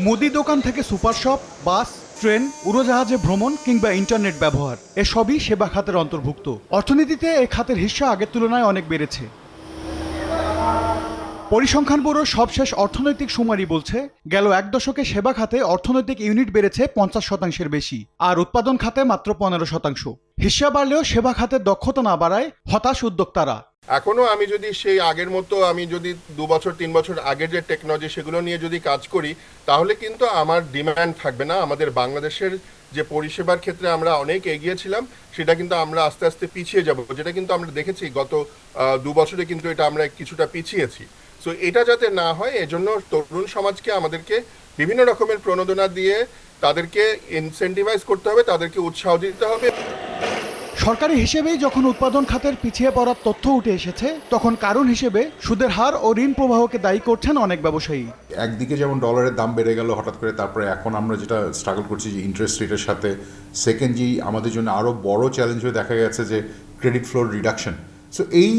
মুদি দোকান থেকে সুপার শপ, বাস, ট্রেন, উড়োজাহাজে ভ্রমণ কিংবা ইন্টারনেট ব্যবহার এসবই সেবা খাতের অন্তর্ভুক্ত। অর্থনীতিতে এ খাতের হিস্সা আগের তুলনায় অনেক বেড়েছে। পরিসংখ্যান ব্যুরোর সবশেষ অর্থনৈতিক শুমারি বলছে, গেল এক দশকে সেবা খাতে অর্থনৈতিক ইউনিট বেড়েছে 50%-এর বেশি, আর উৎপাদন খাতে মাত্র 15%। হিস্সা বাড়লেও সেবা খাতের দক্ষতা না বাড়ায় হতাশ উদ্যোক্তারা। এখনো আমি যদি সেই আগের মতো আমি যদি 2 বছর 3 বছর আগের যে টেকনোলজি সেগুলো নিয়ে যদি কাজ করি, তাহলে কিন্তু আমার ডিমান্ড থাকবে না। আমাদের বাংলাদেশের যে পরিষেবার ক্ষেত্রে আমরা অনেক এগিয়েছিলাম, সেটা কিন্তু আমরা আস্তে আস্তে পিছিয়ে যাব, যেটা কিন্তু আমরা দেখেছি গত 2 বছরে কিন্তু এটা আমরা কিছুটা পিছিয়েছি। সো এটা যাতে না হয়, এজন্য তরুণ সমাজকে আমাদেরকে বিভিন্ন রকমের প্রণোদনা দিয়ে তাদেরকে ইনসেন্টিভাইজ করতে হবে, তাদেরকে উৎসাহ দিতে হবে। সরকারি হিসেবেই যখন উৎপাদন খাতের পিছিয়ে পড়ার তথ্য উঠে এসেছে, তখন কারণ হিসেবে সুদের হার ও ঋণ প্রবাহকে দায়ী করছেন অনেক ব্যবসায়ী। একদিকে যেমন ডলারের দাম বেড়ে গেল হঠাৎ করে, তারপরে এখন আমরা যেটা স্ট্রাগল করছি যে ইন্টারেস্ট রেটের সাথে, সেকেন্ডলি আমাদের জন্য আরও বড় চ্যালেঞ্জ হয়ে দেখা গেছে যে ক্রেডিট ফ্লোর রিডাকশন। সো এই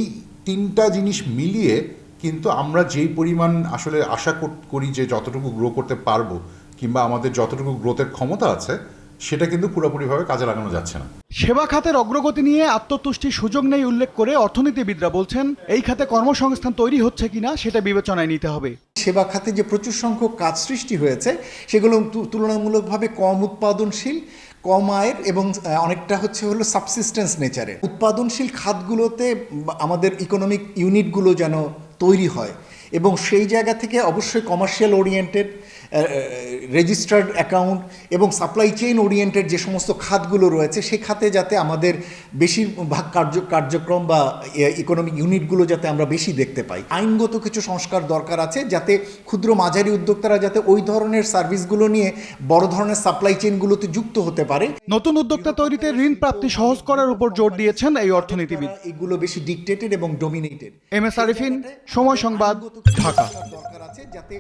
তিনটা জিনিস মিলিয়ে কিন্তু আমরা যেই পরিমাণ আসলে আশা করি যে যতটুকু গ্রো করতে পারবো কিংবা আমাদের যতটুকু গ্রোথের ক্ষমতা আছে, সেটা কিন্তু পুরোপুরিভাবে কাজে লাগানো যাচ্ছে না। সেবা খাতের অগ্রগতি নিয়ে আত্মতুষ্টির সুযোগ নেই উল্লেখ করে অর্থনীতিবিদরা বলছেন, এই খাতে কর্মসংস্থান তৈরি হচ্ছে কিনা সেটা বিবেচনায় নিতে হবে। সেবা খাতে যে প্রচুর সংখ্যক কাজ সৃষ্টি হয়েছে, সেগুলো তুলনামূলকভাবে কম উৎপাদনশীল, কম আয়ের এবং অনেকটা হলো সাবসিস্টেন্স নেচারের। উৎপাদনশীল খাতগুলোতে আমাদের ইকোনমিক ইউনিটগুলো যেন তৈরি হয় এবং সেই জায়গা থেকে অবশ্যই কমার্শিয়াল ওরিয়েন্টেড, রেজিস্টার্ড অ্যাকাউন্ট এবং সাপ্লাই চেইন ওরিয়েন্টেড যে সমস্ত খাতগুলো রয়েছে, সেই খাতে যাতে আমাদের বেশিরভাগ কার্যক্রম বা ইকোনমিক ইউনিটগুলো যাতে আমরা বেশি দেখতে পাই। আইনগত কিছু সংস্কার দরকার আছে, যাতে ক্ষুদ্র মাঝারি উদ্যোক্তারা যাতে ওই ধরনের সার্ভিসগুলো নিয়ে বড় ধরনের সাপ্লাই চেইনগুলোতে যুক্ত হতে পারে। নতুন উদ্যোক্তা তৈরিতে ঋণ প্রাপ্তি সহজ করার উপর জোর দিয়েছেন এই অর্থনীতিবিদ। এগুলো বেশি ডিকটেটেড এবং ডমিনেটেড। এম এস আরিফিন, সময় সংবাদ, ঢাকা। দরকার আছে যাতে